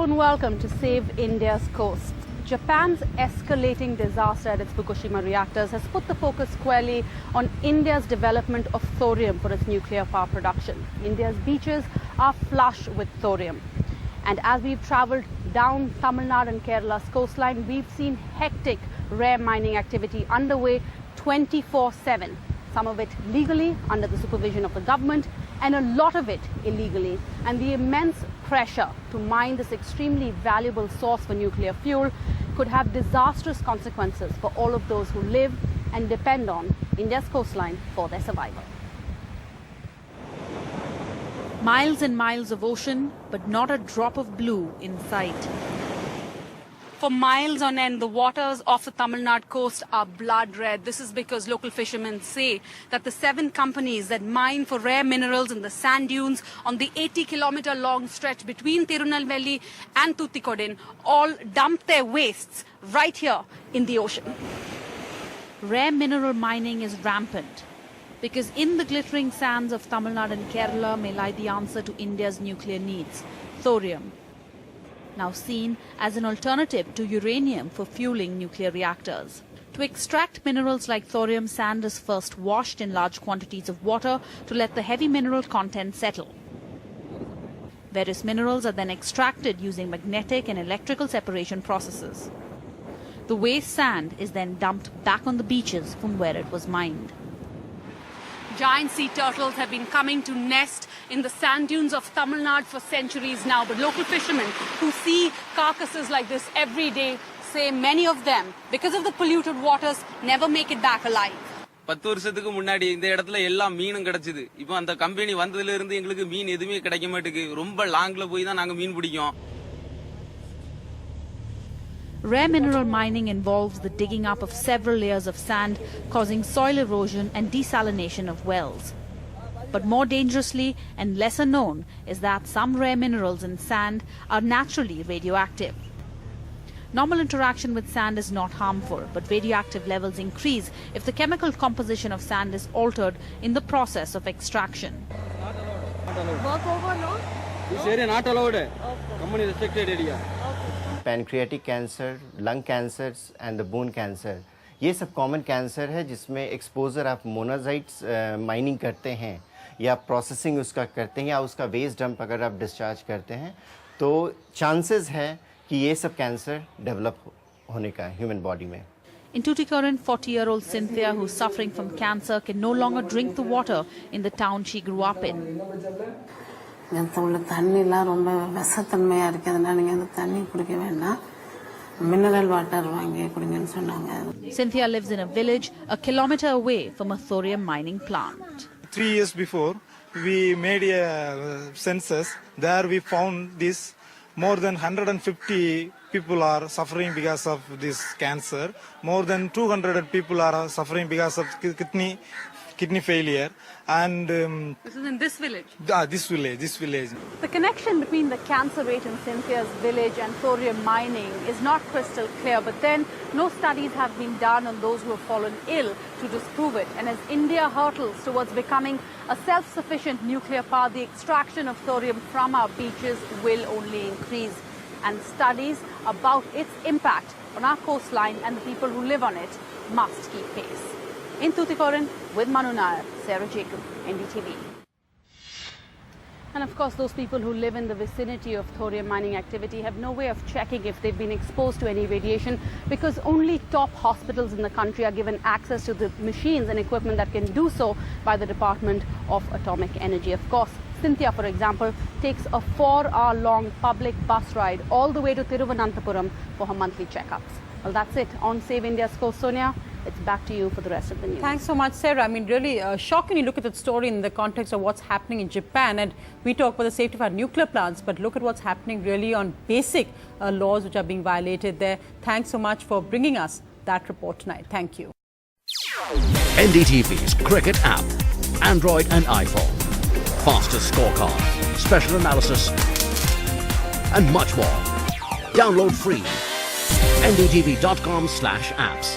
Hello and welcome to Save India's Coast. Japan's escalating disaster at its Fukushima reactors has put the focus squarely on India's development of thorium for its nuclear power production. India's beaches are flush with thorium. And as we've travelled down Tamil Nadu and Kerala's coastline, we've seen hectic rare mining activity underway 24/7. Some of it legally under the supervision of the government and a lot of it illegally. And the immense pressure to mine this extremely valuable source for nuclear fuel could have disastrous consequences for all of those who live and depend on India's coastline for their survival. Miles and miles of ocean, but not a drop of blue in sight. For miles on end, the waters off the Tamil Nadu coast are blood red. This is because local fishermen say that the 7 companies that mine for rare minerals in the sand dunes on the 80-kilometer long stretch between Tirunellvelli and Tuticorin all dump their wastes right here in the ocean. Rare mineral mining is rampant because in the glittering sands of Tamil Nadu and Kerala may lie the answer to India's nuclear needs, thorium. Now seen as an alternative to uranium for fueling nuclear reactors. To extract minerals like thorium, sand is first washed in large quantities of water to let the heavy mineral content settle. Various minerals are then extracted using magnetic and electrical separation processes. The waste sand is then dumped back on the beaches from where it was mined. Giant sea turtles have been coming to nest in the sand dunes of Tamil Nadu for centuries now. But local fishermen who see carcasses like this every day say many of them, because of the polluted waters, never make it back alive. 10 வருஷத்துக்கு முன்னாடி இந்த இடத்துல எல்லா மீனும் கிடைச்சது. இப்போ அந்த company வந்ததில இருந்து எங்களுக்கு மீன் எதுமே கிடைக்க மாட்டேங்குது. ரொம்ப லாங்ல போய் தான் நாங்க மீன் பிடிக்கும். Rare mineral mining involves the digging up of several layers of sand, causing soil erosion and desalination of wells. But more dangerously and lesser known is that some rare minerals in sand are naturally radioactive. Normal interaction with sand is not harmful, but radioactive levels increase if the chemical composition of sand is altered in the process of extraction. Work over, no? This area not allowed. Company restricted area. Pancreatic cancer, lung cancers and the bone cancer, ये सब common cancer है जिसमें exposure आप मोनाजाइट्स mining करते हैं या processing उसका करते हैं या उसका वेस्ट डंप अगर आप डिस्चार्ज करते हैं तो चांसेस है कि ये सब कैंसर डेवलप होने का ह्यूमन बॉडी में. In Tuticorin, 40-year-old Cynthia, who's suffering from cancer, can no longer drink the water in the town she grew up in. தண்ணிலாம் ரொம்ப விஷத்தன்மையாக இருக்கிறதுனால நீங்கள் அந்த தண்ணி குடிக்க வேண்டாம், மினரல் வாட்டர் வாங்கி குடிங்கன்னு சொன்னாங்க. Cynthia lives in a village a kilometer away from a thorium mining plant. 3 years before, we made a census. There we found this more than 150 people are suffering because of this cancer. More than 200 people are suffering because of kidney failure. And this is in this village? This village. The connection between the cancer rate in Cynthia's village and thorium mining is not crystal clear, but then no studies have been done on those who have fallen ill to disprove it. And as India hurtles towards becoming a self-sufficient nuclear power, the extraction of thorium from our beaches will only increase. And studies about its impact on our coastline and the people who live on it must keep pace. In Tuticorin, with Manu Nair, Sarah Jacob, NDTV. And of course, those people who live in the vicinity of thorium mining activity have no way of checking if they've been exposed to any radiation because only top hospitals in the country are given access to the machines and equipment that can do so by the Department of Atomic Energy. Of course, Cynthia, for example, takes a 4-hour-long public bus ride all the way to Thiruvananthapuram for her monthly checkups. Well, that's it on Save India's Coast. Sonia, it's back to you for the rest of the news. Thanks so much, Sarah. I mean, really shocking you look at that story in the context of what's happening in Japan. And we talk about the safety of our nuclear plants, but look at what's happening really on basic laws which are being violated there. Thanks so much for bringing us that report tonight. Thank you. NDTV's cricket app, Android and iPhone. Fastest scorecard, special analysis, and much more. Download free. ndtv.com/apps.